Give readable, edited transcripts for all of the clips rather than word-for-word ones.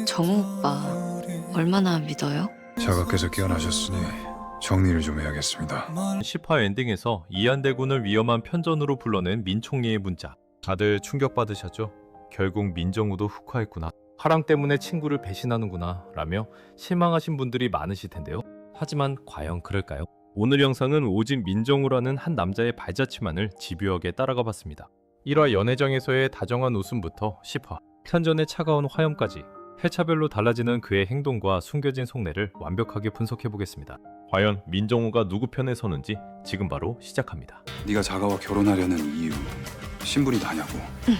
정우 오빠 얼마나 믿어요? 자가께서 깨어나셨으니 정리를 좀 해야겠습니다. 10화 엔딩에서 이한대군을 위험한 편전으로 불러낸 민 총리의 문자. 다들 충격받으셨죠? 결국 민정우도 흑화했구나. 화랑 때문에 친구를 배신하는구나 라며 실망하신 분들이 많으실 텐데요. 하지만 과연 그럴까요? 오늘 영상은 오직 민정우라는 한 남자의 발자취만을 집요하게 따라가 봤습니다. 1화 연애정에서의 다정한 웃음부터 10화 편전의 차가운 화염까지 회차별로 달라지는 그의 행동과 숨겨진 속내를 완벽하게 분석해 보겠습니다. 과연 민정우가 누구 편에 서는지 지금 바로 시작합니다. 네가 자가와 결혼하려는 이유 신분이 다냐고.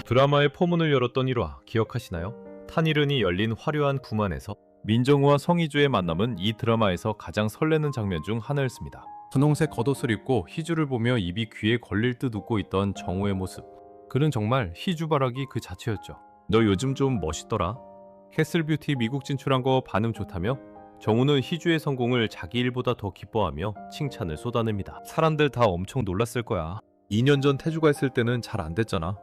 드라마의 포문을 열었던 1화 기억하시나요? 탄이른이 열린 화려한 구만에서 민정우와 성희주의 만남은 이 드라마에서 가장 설레는 장면 중 하나였습니다. 분홍색 겉옷을 입고 희주를 보며 입이 귀에 걸릴 듯 웃고 있던 정우의 모습. 그는 정말 희주바라기 그 자체였죠. 너 요즘 좀 멋있더라. 캐슬뷰티 미국 진출한 거 반응 좋다며 정우는 희주의 성공을 자기 일보다 더 기뻐하며 칭찬을 쏟아냅니다. 사람들 다 엄청 놀랐을 거야. 2년 전 태주가 했을 때는 잘 안 됐잖아.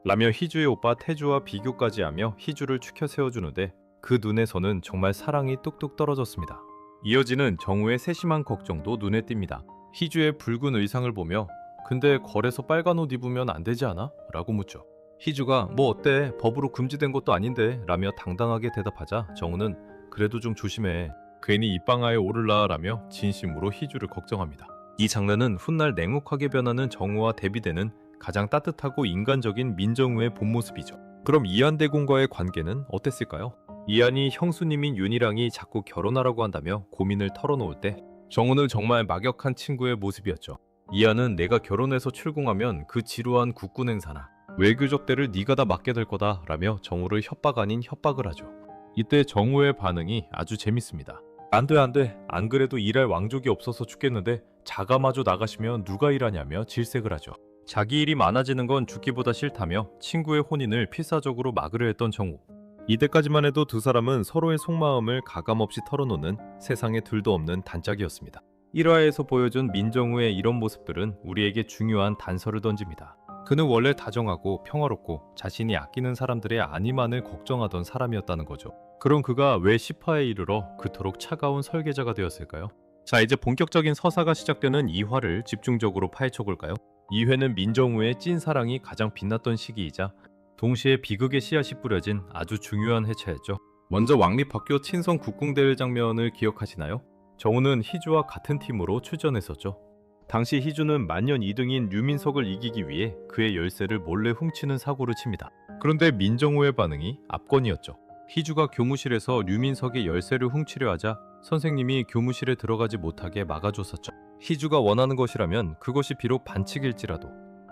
라며 희주의 오빠 태주와 비교까지 하며 희주를 추켜 세워주는데 그 눈에서는 정말 사랑이 뚝뚝 떨어졌습니다. 이어지는 정우의 세심한 걱정도 눈에 띕니다. 희주의 붉은 의상을 보며 근데 거래소 빨간 옷 입으면 안 되지 않아? 라고 묻죠. 희주가 뭐 어때? 법으로 금지된 것도 아닌데 라며 당당하게 대답하자 정우는 그래도 좀 조심해. 괜히 입방아에 오를라 라며 진심으로 희주를 걱정합니다. 이 장면은 훗날 냉혹하게 변하는 정우와 대비되는 가장 따뜻하고 인간적인 민정우의 본 모습이죠. 그럼 이한대군과의 관계는 어땠을까요? 이한이 형수님인 윤희랑이 자꾸 결혼하라고 한다며 고민을 털어놓을 때 정우는 정말 막역한 친구의 모습이었죠. 이한은 내가 결혼해서 출궁하면 그 지루한 국군 행사나 외교 접대를 네가 다 맡게 될 거다 라며 정우를 협박 아닌 협박을 하죠. 이때 정우의 반응이 아주 재밌습니다. 안돼 안 그래도 일할 왕족이 없어서 죽겠는데 자가마저 나가시면 누가 일하냐며 질색을 하죠. 자기 일이 많아지는 건 죽기보다 싫다며 친구의 혼인을 필사적으로 막으려 했던 정우. 이때까지만 해도 두 사람은 서로의 속마음을 가감없이 털어놓는 세상에 둘도 없는 단짝이었습니다. 1화에서 보여준 민정우의 이런 모습들은 우리에게 중요한 단서를 던집니다. 그는 원래 다정하고 평화롭고 자신이 아끼는 사람들의 안위만을 걱정하던 사람이었다는 거죠. 그럼 그가 왜 10화에 이르러 그토록 차가운 설계자가 되었을까요? 자, 이제 본격적인 서사가 시작되는 2화를 집중적으로 파헤쳐볼까요? 2회는 민정우의 찐 사랑이 가장 빛났던 시기이자 동시에 비극의 씨앗이 뿌려진 아주 중요한 회차였죠. 먼저 왕립학교 친선 국궁대회 장면을 기억하시나요? 정우는 희주와 같은 팀으로 출전했었죠. 당시 희주는 만년 2등인 류민석을 이기기 위해 그의 열쇠를 몰래 훔치는 사고를 칩니다. 그런데 민정우의 반응이 압권이었죠. 희주가 교무실에서 류민석의 열쇠를 훔치려 하자 선생님이 교무실에 들어가지 못하게 막아줬었죠. 희주가 원하는 것이라면 그것이 비록 반칙일지라도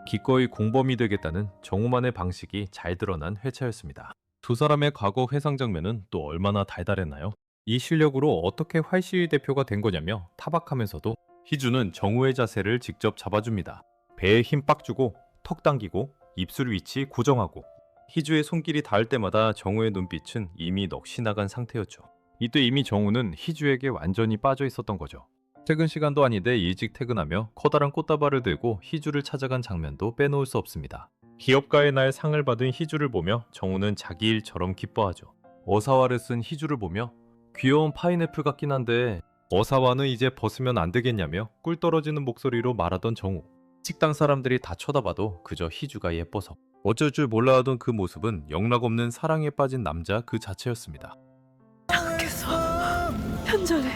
기꺼이 공범이 되겠다는 정우만의 방식이 잘 드러난 회차였습니다. 두 사람의 과거 회상 장면은 또 얼마나 달달했나요? 이 실력으로 어떻게 활시위 대표가 된 거냐며 타박하면서도 희주는 정우의 자세를 직접 잡아줍니다. 배에 힘 빡 주고 턱 당기고 입술 위치 고정하고 희주의 손길이 닿을 때마다 정우의 눈빛은 이미 넋이 나간 상태였죠. 이때 이미 정우는 희주에게 완전히 빠져 있었던 거죠. 퇴근 시간도 아닌데 일찍 퇴근하며 커다란 꽃다발을 들고 희주를 찾아간 장면도 빼놓을 수 없습니다. 기업가의 날 상을 받은 희주를 보며 정우는 자기 일처럼 기뻐하죠. 어사와를 쓴 희주를 보며 귀여운 파인애플 같긴 한데 어사와는 이제 벗으면 안 되겠냐며 꿀 떨어지는 목소리로 말하던 정우. 식당 사람들이 다 쳐다봐도 그저 희주가 예뻐서 어쩔 줄 몰라 하던 그 모습은 영락없는 사랑에 빠진 남자 그 자체였습니다. 자가께서 편전에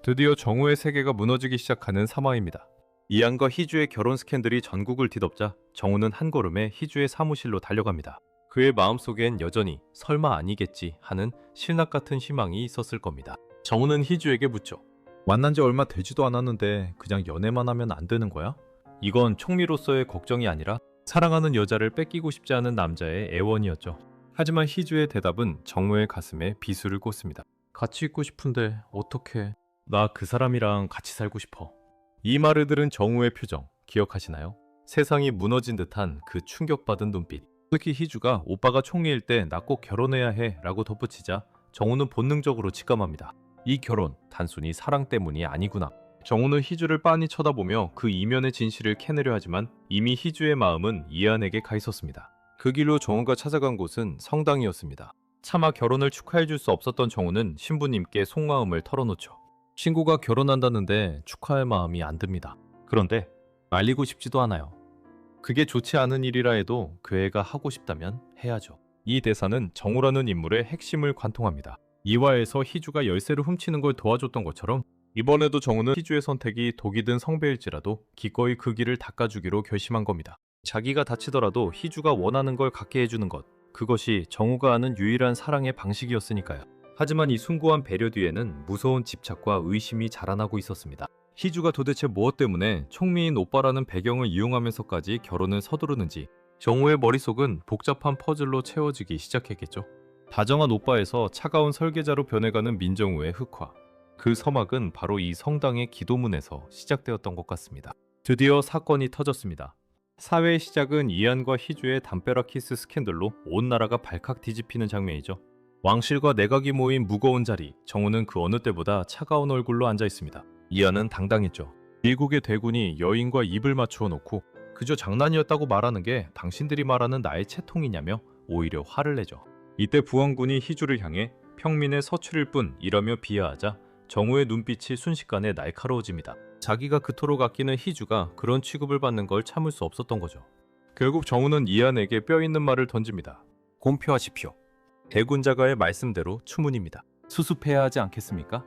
드디어 정우의 세계가 무너지기 시작하는 상황입니다. 이한과 희주의 결혼 스캔들이 전국을 뒤덮자 정우는 한 걸음에 희주의 사무실로 달려갑니다. 그의 마음속엔 여전히 설마 아니겠지 하는 실낱 같은 희망이 있었을 겁니다. 정우는 희주에게 묻죠. 만난 지 얼마 되지도 않았는데 그냥 연애만 하면 안 되는 거야? 이건 총리로서의 걱정이 아니라 사랑하는 여자를 뺏기고 싶지 않은 남자의 애원이었죠. 하지만 희주의 대답은 정우의 가슴에 비수를 꽂습니다. 같이 있고 싶은데 어떡해. 나 그 사람이랑 같이 살고 싶어. 이 말을 들은 정우의 표정 기억하시나요? 세상이 무너진 듯한 그 충격받은 눈빛. 특히 희주가 오빠가 총리일 때 나 꼭 결혼해야 해 라고 덧붙이자 정우는 본능적으로 직감합니다. 이 결혼 단순히 사랑 때문이 아니구나. 정우는 희주를 빤히 쳐다보며 그 이면의 진실을 캐내려 하지만 이미 희주의 마음은 이한에게 가 있었습니다. 그 길로 정우가 찾아간 곳은 성당이었습니다. 차마 결혼을 축하해줄 수 없었던 정우는 신부님께 속마음을 털어놓죠. 친구가 결혼한다는데 축하할 마음이 안 듭니다. 그런데 말리고 싶지도 않아요. 그게 좋지 않은 일이라 해도 그 애가 하고 싶다면 해야죠. 이 대사는 정우라는 인물의 핵심을 관통합니다. 이화에서 희주가 열쇠를 훔치는 걸 도와줬던 것처럼 이번에도 정우는 희주의 선택이 독이 든 성배일지라도 기꺼이 그 길을 닦아주기로 결심한 겁니다. 자기가 다치더라도 희주가 원하는 걸 갖게 해주는 것, 그것이 정우가 아는 유일한 사랑의 방식이었으니까요. 하지만 이 숭고한 배려 뒤에는 무서운 집착과 의심이 자라나고 있었습니다. 희주가 도대체 무엇 때문에 총리인 오빠라는 배경을 이용하면서까지 결혼을 서두르는지 정우의 머릿속은 복잡한 퍼즐로 채워지기 시작했겠죠. 다정한 오빠에서 차가운 설계자로 변해가는 민정우의 흑화. 그 서막은 바로 이 성당의 기도문에서 시작되었던 것 같습니다. 드디어 사건이 터졌습니다. 사회의 시작은 이안과 희주의 담벼락 키스 스캔들로 온 나라가 발칵 뒤집히는 장면이죠. 왕실과 내각이 모인 무거운 자리, 정우는 그 어느 때보다 차가운 얼굴로 앉아 있습니다. 이안은 당당했죠. 일국의 대군이 여인과 입을 맞추어 놓고 그저 장난이었다고 말하는 게 당신들이 말하는 나의 채통이냐며 오히려 화를 내죠. 이때 부원군이 희주를 향해 평민의 서출일 뿐이라며 비하하자 정우의 눈빛이 순식간에 날카로워집니다. 자기가 그토록 아끼는 희주가 그런 취급을 받는 걸 참을 수 없었던 거죠. 결국 정우는 이안에게 뼈 있는 말을 던집니다. 공표하십시오. 대군자가의 말씀대로 추문입니다. 수습해야 하지 않겠습니까?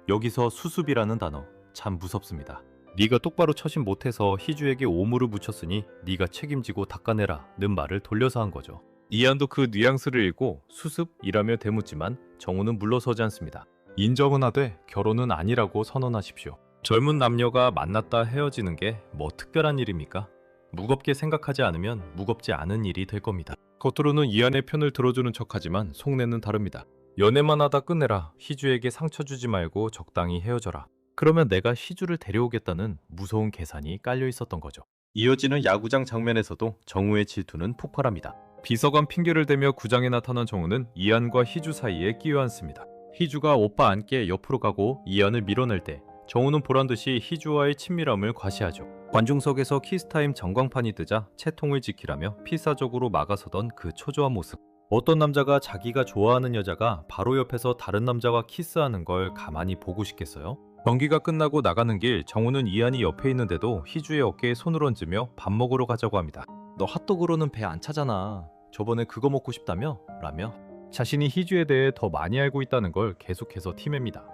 여기서 수습이라는 단어 참 무섭습니다. 네가 똑바로 처신 못해서 희주에게 오물을 묻혔으니 네가 책임지고 닦아내라는 말을 돌려서 한 거죠. 이안도 그 뉘앙스를 읽고 수습이라며 대묻지만 정우는 물러서지 않습니다. 인정은 하되 결혼은 아니라고 선언하십시오. 젊은 남녀가 만났다 헤어지는 게 뭐 특별한 일입니까? 무겁게 생각하지 않으면 무겁지 않은 일이 될 겁니다. 겉으로는 이안의 편을 들어주는 척하지만 속내는 다릅니다. 연애만 하다 끝내라. 희주에게 상처 주지 말고 적당히 헤어져라. 그러면 내가 희주를 데려오겠다는 무서운 계산이 깔려 있었던 거죠. 이어지는 야구장 장면에서도 정우의 질투는 폭발합니다. 비서관 핑계를 대며 구장에 나타난 정우는 이안과 희주 사이에 끼어 앉습니다. 희주가 오빠 안게 옆으로 가고 이안을 밀어낼 때 정우는 보란듯이 희주와의 친밀함을 과시하죠. 관중석에서 키스타임 전광판이 뜨자 채통을 지키라며 필사적으로 막아서던 그 초조한 모습. 어떤 남자가 자기가 좋아하는 여자가 바로 옆에서 다른 남자와 키스하는 걸 가만히 보고 싶겠어요? 경기가 끝나고 나가는 길 정우는 이안이 옆에 있는데도 희주의 어깨에 손을 얹으며 밥 먹으러 가자고 합니다. 너 핫도그로는 배 안 차잖아. 저번에 그거 먹고 싶다며? 라며 자신이 희주에 대해 더 많이 알고 있다는 걸 계속해서 티맵니다.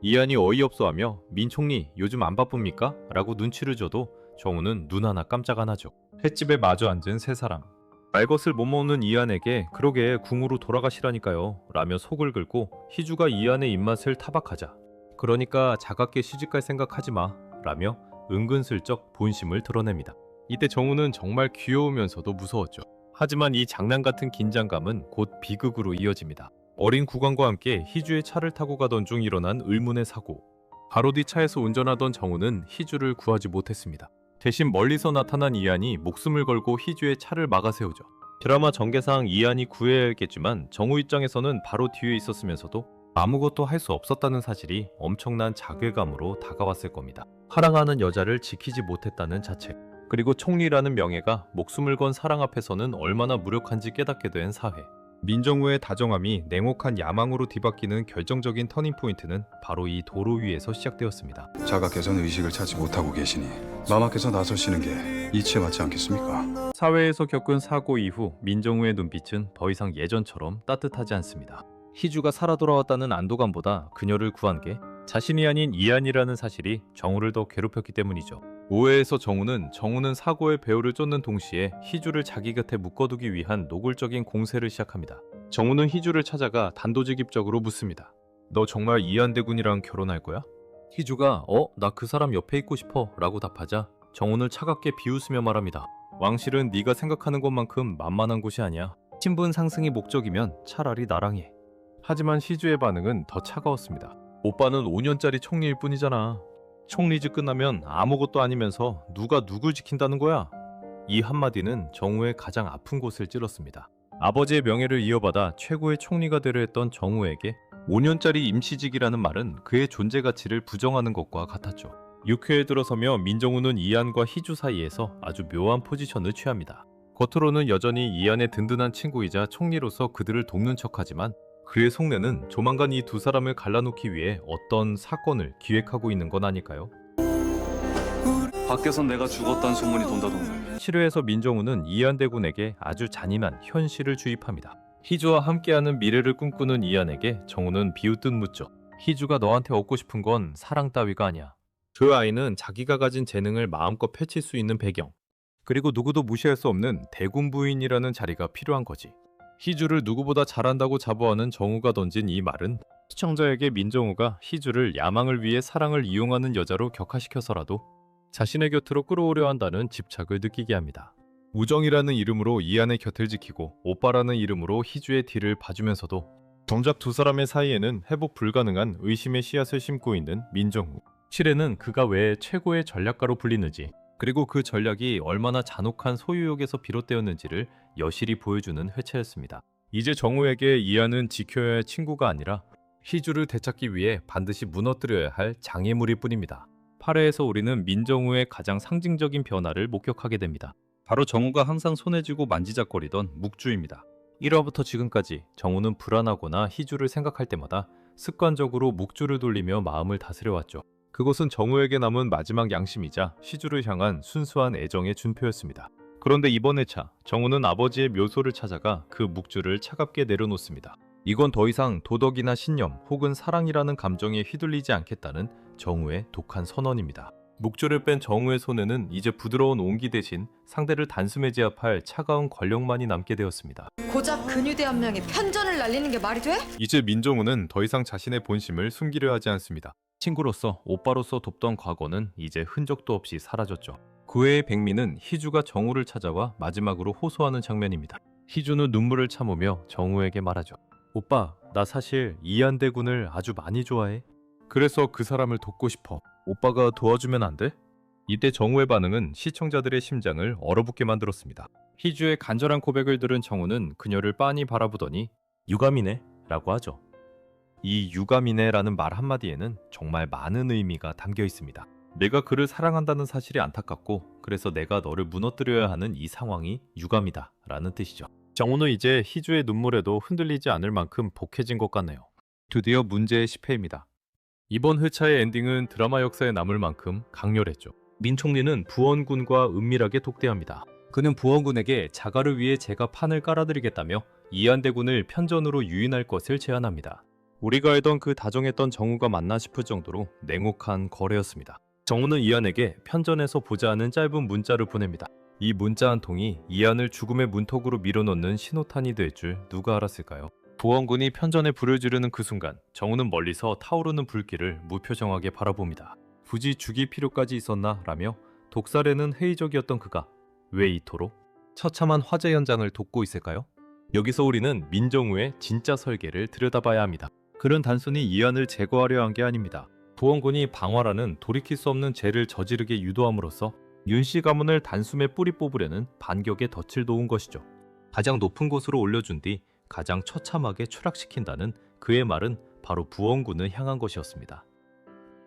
이안이 어이없어하며 민 총리 요즘 안 바쁩니까? 라고 눈치를 줘도 정우는 눈 하나 깜짝 안 하죠. 횟집에 마주 앉은 세 사람. 말것을 못 먹는 이안에게 그러게 궁으로 돌아가시라니까요 라며 속을 긁고 희주가 이안의 입맛을 타박하자 그러니까 자갑게 시집갈 생각하지 마 라며 은근슬쩍 본심을 드러냅니다. 이때 정우는 정말 귀여우면서도 무서웠죠. 하지만 이 장난 같은 긴장감은 곧 비극으로 이어집니다. 어린 국왕과 함께 희주의 차를 타고 가던 중 일어난 의문의 사고. 바로 뒤 차에서 운전하던 정우는 희주를 구하지 못했습니다. 대신 멀리서 나타난 이안이 목숨을 걸고 희주의 차를 막아세우죠. 드라마 전개상 이안이 구해야겠지만 정우 입장에서는 바로 뒤에 있었으면서도 아무것도 할 수 없었다는 사실이 엄청난 자괴감으로 다가왔을 겁니다. 사랑하는 여자를 지키지 못했다는 자책, 그리고 총리라는 명예가 목숨을 건 사랑 앞에서는 얼마나 무력한지 깨닫게 된 사회. 민정우의 다정함이 냉혹한 야망으로 뒤바뀌는 결정적인 터닝포인트는 바로 이 도로 위에서 시작되었습니다. 자가 개선 의식을 찾지 못하고 계시니 마마께서 나서시는 게 이치에 맞지 않겠습니까? 사회에서 겪은 사고 이후 민정우의 눈빛은 더 이상 예전처럼 따뜻하지 않습니다. 희주가 살아 돌아왔다는 안도감보다 그녀를 구한 게 자신이 아닌 이안이라는 사실이 정우를 더 괴롭혔기 때문이죠. 오해에서 정우는 사고의 배후를 쫓는 동시에 희주를 자기 곁에 묶어두기 위한 노골적인 공세를 시작합니다. 정우는 희주를 찾아가 단도직입적으로 묻습니다. 너 정말 이안 대군이랑 결혼할 거야? 희주가 나 그 사람 옆에 있고 싶어 라고 답하자 정우는 차갑게 비웃으며 말합니다. 왕실은 네가 생각하는 것만큼 만만한 곳이 아니야. 신분 상승이 목적이면 차라리 나랑 해. 하지만 희주의 반응은 더 차가웠습니다. 오빠는 5년짜리 총리일 뿐이잖아. 총리직 끝나면 아무것도 아니면서 누가 누굴 지킨다는 거야? 이 한마디는 정우의 가장 아픈 곳을 찔렀습니다. 아버지의 명예를 이어받아 최고의 총리가 되려 했던 정우에게 5년짜리 임시직이라는 말은 그의 존재 가치를 부정하는 것과 같았죠. 6회에 들어서며 민정우는 이안과 희주 사이에서 아주 묘한 포지션을 취합니다. 겉으로는 여전히 이안의 든든한 친구이자 총리로서 그들을 돕는 척하지만 그의 속내는 조만간 이 두 사람을 갈라놓기 위해 어떤 사건을 기획하고 있는 건 아닐까요? 밖에선 내가 죽었다는 소문이 돈다던데. 7회에서 민정우는 이안대군에게 아주 잔인한 현실을 주입합니다. 희주와 함께하는 미래를 꿈꾸는 이안에게 정우는 비웃듯 묻죠. 희주가 너한테 얻고 싶은 건 사랑 따위가 아니야. 그 아이는 자기가 가진 재능을 마음껏 펼칠 수 있는 배경, 그리고 누구도 무시할 수 없는 대군 부인이라는 자리가 필요한 거지. 희주를 누구보다 잘한다고 자부하는 정우가 던진 이 말은 시청자에게 민정우가 희주를 야망을 위해 사랑을 이용하는 여자로 격화시켜서라도 자신의 곁으로 끌어오려 한다는 집착을 느끼게 합니다. 우정이라는 이름으로 이안의 곁을 지키고 오빠라는 이름으로 희주의 뒤를 봐주면서도 정작 두 사람의 사이에는 회복 불가능한 의심의 씨앗을 심고 있는 민정우. 7회는 그가 왜 최고의 전략가로 불리는지, 그리고 그 전략이 얼마나 잔혹한 소유욕에서 비롯되었는지를 여실히 보여주는 회차였습니다. 이제 정우에게 이안은 지켜야 할 친구가 아니라 희주를 되찾기 위해 반드시 무너뜨려야 할 장애물일 뿐입니다. 8회에서 우리는 민정우의 가장 상징적인 변화를 목격하게 됩니다. 바로 정우가 항상 손에 쥐고 만지작거리던 묵주입니다. 1화부터 지금까지 정우는 불안하거나 희주를 생각할 때마다 습관적으로 묵주를 돌리며 마음을 다스려왔죠. 그것은 정우에게 남은 마지막 양심이자 희주를 향한 순수한 애정의 준표였습니다. 그런데 이번 회차, 정우는 아버지의 묘소를 찾아가 그 묵주를 차갑게 내려놓습니다. 이건 더 이상 도덕이나 신념 혹은 사랑이라는 감정에 휘둘리지 않겠다는 정우의 독한 선언입니다. 묵주를 뺀 정우의 손에는 이제 부드러운 온기 대신 상대를 단숨에 제압할 차가운 권력만이 남게 되었습니다. 고작 근유대 한 명이 편전을 날리는 게 말이 돼? 이제 민정우는 더 이상 자신의 본심을 숨기려 하지 않습니다. 친구로서, 오빠로서 돕던 과거는 이제 흔적도 없이 사라졌죠. 그 해의 백미는 희주가 정우를 찾아와 마지막으로 호소하는 장면입니다. 희주는 눈물을 참으며 정우에게 말하죠. 오빠, 나 사실 이안대군을 아주 많이 좋아해. 그래서 그 사람을 돕고 싶어. 오빠가 도와주면 안 돼? 이때 정우의 반응은 시청자들의 심장을 얼어붙게 만들었습니다. 희주의 간절한 고백을 들은 정우는 그녀를 빤히 바라보더니 유감이네 라고 하죠. 이 유감이네라는 말 한마디에는 정말 많은 의미가 담겨 있습니다. 내가 그를 사랑한다는 사실이 안타깝고 그래서 내가 너를 무너뜨려야 하는 이 상황이 유감이다 라는 뜻이죠. 정우는 이제 희주의 눈물에도 흔들리지 않을 만큼 복해진 것 같네요. 드디어 문제의 10회입니다. 이번 회차의 엔딩은 드라마 역사에 남을 만큼 강렬했죠. 민 총리는 부원군과 은밀하게 독대합니다. 그는 부원군에게 자가를 위해 제가 판을 깔아드리겠다며 이안대군을 편전으로 유인할 것을 제안합니다. 우리가 알던 그 다정했던 정우가 맞나 싶을 정도로 냉혹한 거래였습니다. 정우는 이안에게 편전에서 보자 하는 짧은 문자를 보냅니다. 이 문자 한 통이 이안을 죽음의 문턱으로 밀어넣는 신호탄이 될 줄 누가 알았을까요? 부원군이 편전에 불을 지르는 그 순간 정우는 멀리서 타오르는 불길을 무표정하게 바라봅니다. 굳이 죽일 필요까지 있었나? 라며 독살에는 회의적이었던 그가 왜 이토록 처참한 화재 현장을 돕고 있을까요? 여기서 우리는 민정우의 진짜 설계를 들여다봐야 합니다. 그는 단순히 이안을 제거하려 한 게 아닙니다. 부원군이 방화라는 돌이킬 수 없는 죄를 저지르게 유도함으로써 윤씨 가문을 단숨에 뿌리 뽑으려는 반격의 덫을 놓은 것이죠. 가장 높은 곳으로 올려준 뒤 가장 처참하게 추락시킨다는 그의 말은 바로 부원군을 향한 것이었습니다.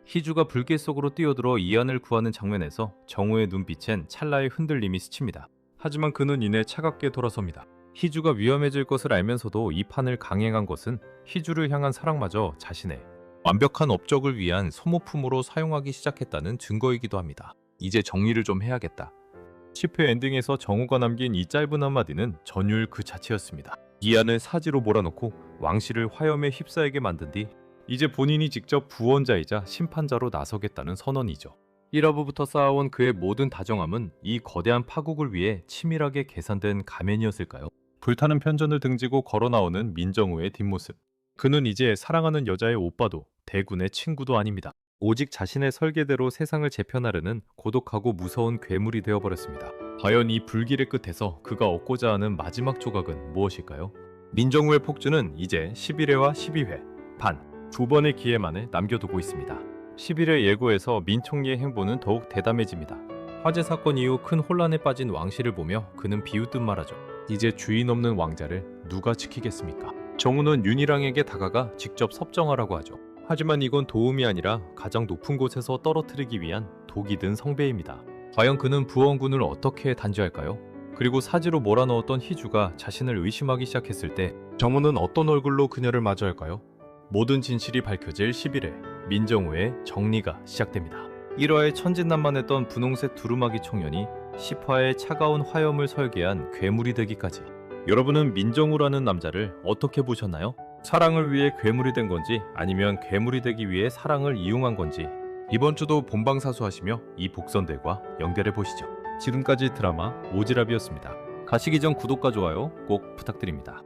희주가 불길 속으로 뛰어들어 이안을 구하는 장면에서 정우의 눈빛엔 찰나의 흔들림이 스칩니다. 하지만 그는 이내 차갑게 돌아섭니다. 희주가 위험해질 것을 알면서도 이 판을 강행한 것은 희주를 향한 사랑마저 자신의 완벽한 업적을 위한 소모품으로 사용하기 시작했다는 증거이기도 합니다. 이제 정리를 좀 해야겠다. 10회 엔딩에서 정우가 남긴 이 짧은 한마디는 전율 그 자체였습니다. 이안을 사지로 몰아넣고 왕실을 화염에 휩싸이게 만든 뒤 이제 본인이 직접 부원자이자 심판자로 나서겠다는 선언이죠. 1화부부터 쌓아온 그의 모든 다정함은 이 거대한 파국을 위해 치밀하게 계산된 가면이었을까요? 불타는 편전을 등지고 걸어나오는 민정우의 뒷모습. 그는 이제 사랑하는 여자의 오빠도 대군의 친구도 아닙니다. 오직 자신의 설계대로 세상을 재편하려는 고독하고 무서운 괴물이 되어버렸습니다. 과연 이 불길의 끝에서 그가 얻고자 하는 마지막 조각은 무엇일까요? 민정우의 폭주는 이제 11회와 12회 반 두 번의 기회만을 남겨두고 있습니다. 11회 예고에서 민 총리의 행보는 더욱 대담해집니다. 화재 사건 이후 큰 혼란에 빠진 왕실을 보며 그는 비웃듯 말하죠. 이제 주인 없는 왕자를 누가 지키겠습니까? 정우는 윤희랑에게 다가가 직접 섭정하라고 하죠. 하지만 이건 도움이 아니라 가장 높은 곳에서 떨어뜨리기 위한 독이 든 성배입니다. 과연 그는 부원군을 어떻게 단죄할까요? 그리고 사지로 몰아넣었던 희주가 자신을 의심하기 시작했을 때 정우는 어떤 얼굴로 그녀를 마주할까요? 모든 진실이 밝혀질 11회 민정우의 정리가 시작됩니다. 1화에 천진난만했던 분홍색 두루마기 청년이 10화에 차가운 화염을 설계한 괴물이 되기까지 여러분은 민정우라는 남자를 어떻게 보셨나요? 사랑을 위해 괴물이 된 건지 아니면 괴물이 되기 위해 사랑을 이용한 건지 이번 주도 본방사수하시며 이 복선들과 연결해 보시죠. 지금까지 드라마 오지랖이었습니다. 가시기 전 구독과 좋아요 꼭 부탁드립니다.